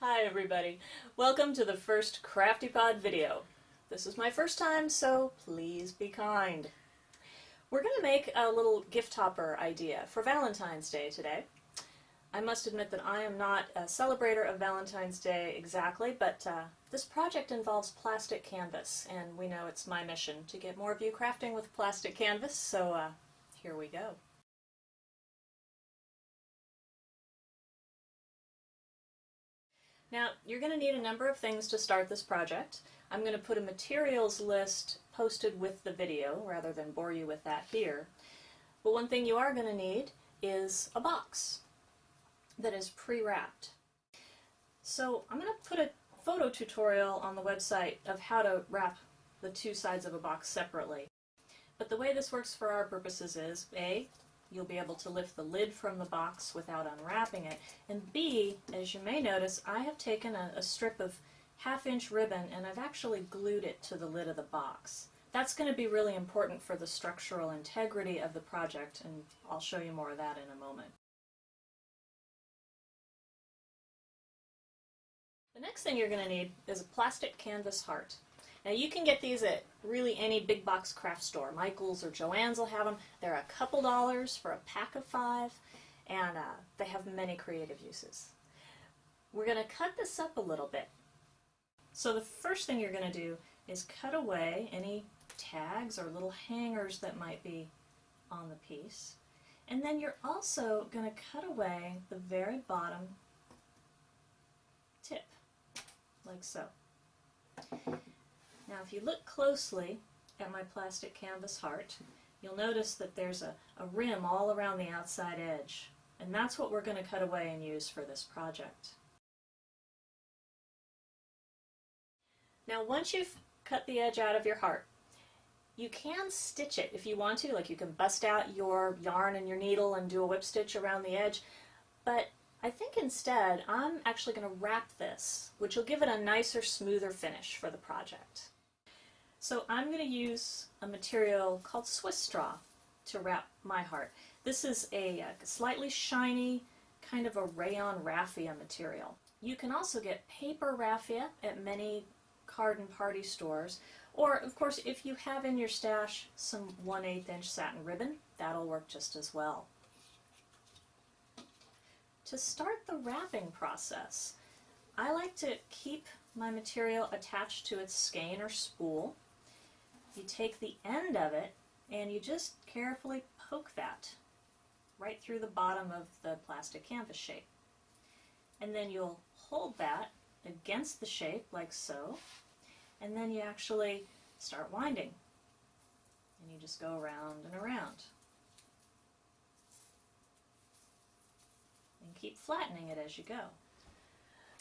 Hi everybody, welcome to the first CraftyPod video. This is my first time, so please be kind. We're going to make a little gift topper idea for Valentine's Day today. I must admit that I am not a celebrator of Valentine's Day exactly, but this project involves plastic canvas, and we know it's my mission to get more of you crafting with plastic canvas, so here we go. Now, you're going to need a number of things to start this project. I'm going to put a materials list posted with the video, rather than bore you with that here. But one thing you are going to need is a box that is pre-wrapped. So I'm going to put a photo tutorial on the website of how to wrap the two sides of a box separately. But the way this works for our purposes is, A, you'll be able to lift the lid from the box without unwrapping it, and B, as you may notice, I have taken a strip of 1/2-inch ribbon and I've actually glued it to the lid of the box. That's going to be really important for the structural integrity of the project, and I'll show you more of that in a moment. The next thing you're going to need is a plastic canvas heart. Now you can get these at really any big box craft store. Michael's or Joann's will have them. They're a couple dollars for a pack of 5, and they have many creative uses. We're going to cut this up a little bit. So the first thing you're going to do is cut away any tags or little hangers that might be on the piece. And then you're also going to cut away the very bottom tip, like so. Now if you look closely at my plastic canvas heart, you'll notice that there's a rim all around the outside edge, and that's what we're going to cut away and use for this project. Now once you've cut the edge out of your heart, you can stitch it if you want to, like you can bust out your yarn and your needle and do a whip stitch around the edge, but I think instead I'm actually going to wrap this, which will give it a nicer, smoother finish for the project. So I'm going to use a material called Swiss straw to wrap my heart. This is a slightly shiny, kind of a rayon raffia material. You can also get paper raffia at many card and party stores, or of course if you have in your stash some 1/8-inch satin ribbon, that'll work just as well. To start the wrapping process, I like to keep my material attached to its skein or spool. You take the end of it and you just carefully poke that right through the bottom of the plastic canvas shape. And then you'll hold that against the shape like so, and then you actually start winding. And you just go around and around. And keep flattening it as you go.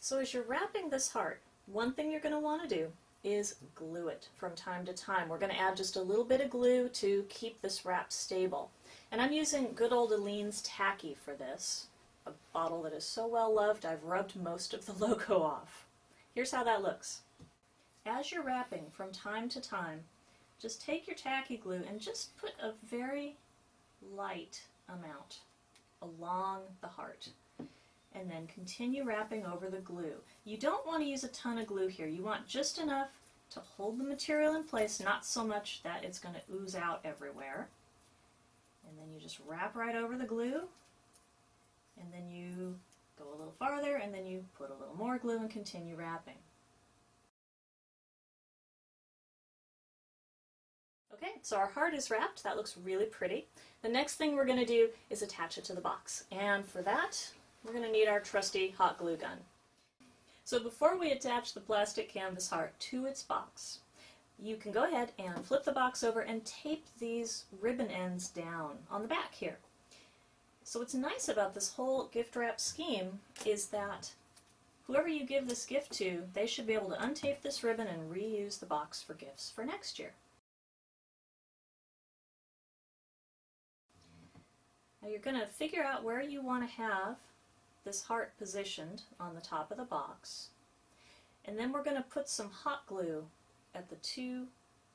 So as you're wrapping this heart, one thing you're going to want to do is glue it from time to time. We're going to add just a little bit of glue to keep this wrap stable. And I'm using good old Aleene's Tacky for this, a bottle that is so well loved I've rubbed most of the logo off. Here's how that looks. As you're wrapping from time to time, just take your tacky glue and just put a very light amount along the heart, and then continue wrapping over the glue. You don't want to use a ton of glue here. You want just enough to hold the material in place, not so much that it's going to ooze out everywhere. And then you just wrap right over the glue, and then you go a little farther, and then you put a little more glue and continue wrapping. Okay, so our heart is wrapped. That looks really pretty. The next thing we're going to do is attach it to the box, and for that we're going to need our trusty hot glue gun. So before we attach the plastic canvas heart to its box, you can go ahead and flip the box over and tape these ribbon ends down on the back here. So what's nice about this whole gift wrap scheme is that whoever you give this gift to, they should be able to untape this ribbon and reuse the box for gifts for next year. Now you're going to figure out where you want to have this heart positioned on the top of the box, and then we're going to put some hot glue at the 2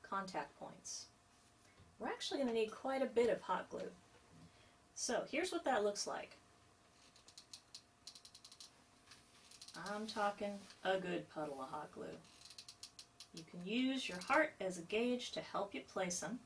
contact points. We're actually going to need quite a bit of hot glue. So here's what that looks like. I'm talking a good puddle of hot glue. You can use your heart as a gauge to help you place them.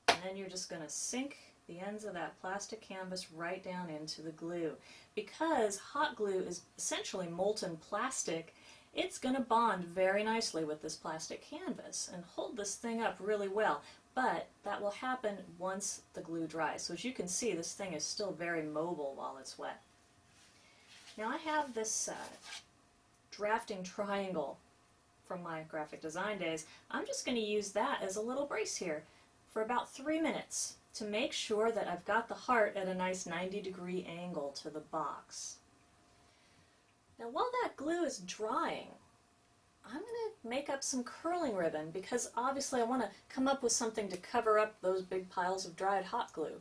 And then you're just going to sink the ends of that plastic canvas right down into the glue. Because hot glue is essentially molten plastic, it's going to bond very nicely with this plastic canvas and hold this thing up really well. But that will happen once the glue dries. So as you can see, this thing is still very mobile while it's wet. Now I have this drafting triangle from my graphic design days. I'm just going to use that as a little brace here for about 3 minutes to make sure that I've got the heart at a nice 90-degree angle to the box. Now while that glue is drying, I'm going to make up some curling ribbon because obviously I want to come up with something to cover up those big piles of dried hot glue.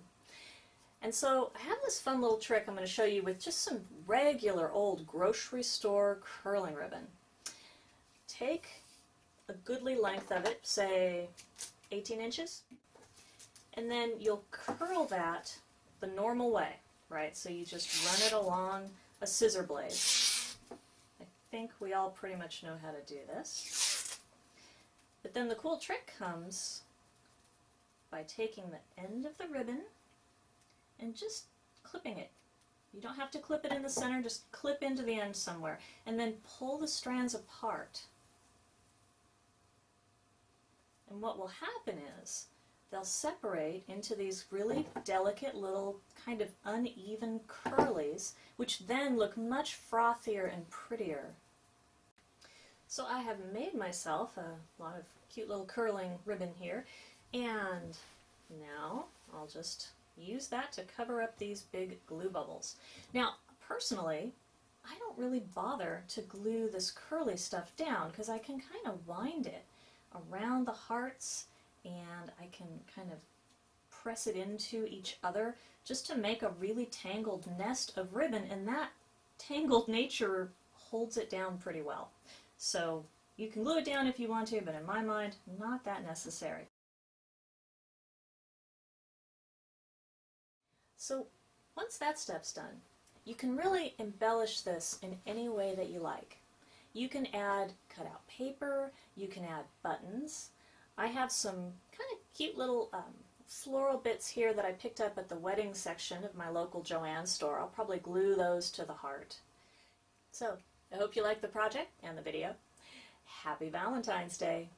And so I have this fun little trick I'm going to show you with just some regular old grocery store curling ribbon. Take a goodly length of it, say 18 inches, and then you'll curl that the normal way, right? So you just run it along a scissor blade. I think we all pretty much know how to do this. But then the cool trick comes by taking the end of the ribbon and just clipping it. You don't have to clip it in the center, just clip into the end somewhere, and then pull the strands apart. And what will happen is they'll separate into these really delicate little kind of uneven curlies, which then look much frothier and prettier. So I have made myself a lot of cute little curling ribbon here, and now I'll just use that to cover up these big glue bubbles. Now, personally, I don't really bother to glue this curly stuff down because I can kind of wind it around the hearts and I can kind of press it into each other just to make a really tangled nest of ribbon, and that tangled nature holds it down pretty well. So you can glue it down if you want to, but in my mind, not that necessary. So once that step's done, you can really embellish this in any way that you like. You can add cutout paper, you can add buttons. I have some kind of cute little floral bits here that I picked up at the wedding section of my local Joann store. I'll probably glue those to the heart. So I hope you liked the project and the video. Happy Valentine's Day!